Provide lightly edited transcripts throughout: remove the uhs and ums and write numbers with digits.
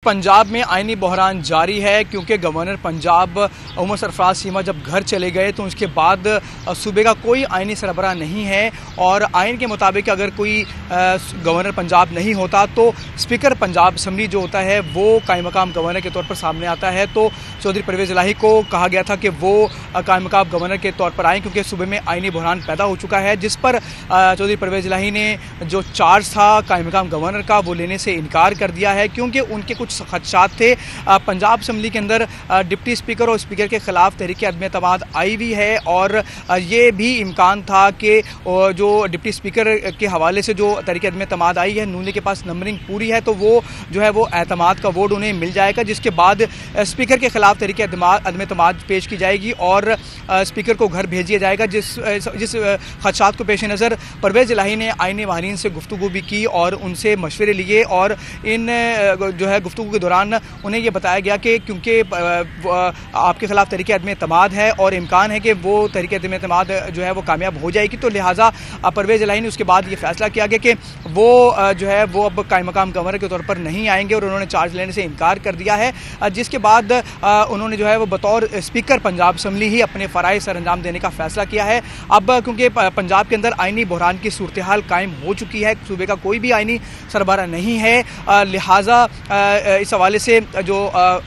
पंजाब में आईनी बहरान जारी है क्योंकि गवर्नर पंजाब उमर सरफराज चीमा जब घर चले गए तो उसके बाद सूबे का कोई आईनी सरबराह नहीं है और आइन के मुताबिक अगर कोई गवर्नर पंजाब नहीं होता तो स्पीकर पंजाब असम्बली जो होता है वो कायम मकाम गवर्नर के तौर पर सामने आता है। तो चौधरी परवेज़ इलाही को कहा गया था कि वो कायम मकाम गवर्नर के तौर पर आएँ क्योंकि सूबे में आईनी बहरान पैदा हो चुका है, जिस पर चौधरी परवेज़ इलाही ने जो चार्ज था कायम मकाम गवर्नर का वो लेने से इनकार कर दिया है क्योंकि उनके कुछ खदशात थे। पंजाब असम्बली के अंदर डिप्टी स्पीकर और स्पीकर के खिलाफ तहरीक अदम एतमाद आई हुई है और ये भी इम्कान था कि जो डिप्टी स्पीकर के हवाले से जो तहरीक अदम एतमाद आई है, नून लीग के पास नंबरिंग पूरी है तो वो जो है वो एतमाद का वोट उन्हें मिल जाएगा, जिसके बाद स्पीकर के खिलाफ तहरीक अदम एतमाद पेश की जाएगी और स्पीकर को घर भेज दिया जाएगा। जिस खदशात को पेश नज़र परवेज़ इलाही ने आईनी माहिरीन से गुफ्तगू भी की और उनसे मशवरे लिए और इन जो है गुफ्तगू के दौरान उन्हें ये बताया गया कि क्योंकि आपके खिलाफ तहरीक अदम एतमाद है और इम्कान है कि वो तहरीक अदम एतमाद जो है वो कामयाब हो जाएगी, तो लिहाजा परवेज़ इलाही ने उसके बाद ये फैसला किया गया कि वो जो है वो अब कायम मकाम गवर्नर के तौर पर नहीं आएंगे और उन्होंने चार्ज लेने से इनकार कर दिया है, जिसके बाद उन्होंने जो है वो बतौर स्पीकर पंजाब असम्बली ही अपने फ़राइज़ सर अंजाम देने का फैसला किया है। अब क्योंकि पंजाब के अंदर आईनी बहरान की सूरत हाल कायम हो चुकी है, सूबे का कोई भी आईनी सरबराह नहीं है, लिहाजा इस हवाले से जो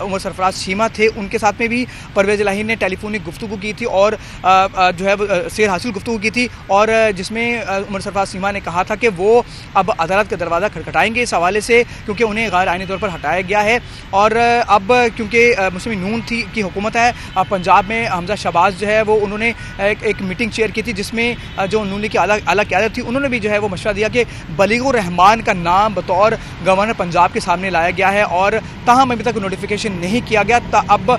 उमर सरफराज चीमा थे उनके साथ में भी परवेज़ इलाही ने टेलीफोनिक गुफ्तगू की थी और जो है सेर हासिल गुफ्तगू की थी और जिसमें उमर सरफराज चीमा ने कहा था कि वो अब अदालत का दरवाज़ा खटखटाएंगे इस हवाले से क्योंकि उन्हें गैर आईनी तौर पर हटाया गया है। और अब क्योंकि मुस्लिम नून की हुकूमत है पंजाब में, हमजा शहबाज जो है वो उन्होंने एक मीटिंग चेयर की थी जिसमें जो नून लीग की आला क़यादत थी उन्होंने भी जो है वो मशवरा दिया कि बलीगुर रहमान का नाम बतौर गवर्नर पंजाब के सामने लाया गया है और ताहम अभी तक नोटिफिकेशन नहीं किया गया। अब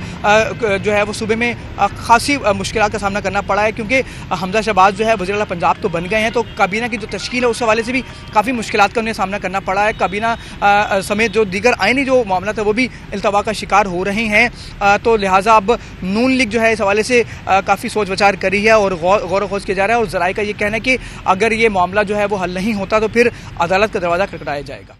जो है वो सूबे में खासी मुश्किलात का सामना करना पड़ा है क्योंकि हमजा शहबाज जो है वज़ीर आला पंजाब तो बन गए हैं, तो काबीना की जो तश्कील है उस हवाले से भी काफ़ी मुश्किलात का उन्हें सामना करना पड़ा है। काबीना समेत जो दीगर आइनी जो मामला था वो भी इल्तवा का शिकार हो रहे हैं, तो लिहाजा अब नून लीग जो है इस हवाले से काफ़ी सोच विचार करी है और गौर खोज किया जा रहा है और ज़राए का ये कहना है कि अगर ये मामला जो है वो हल नहीं होता तो फिर अदालत का दरवाज़ा खटखटाया जाएगा।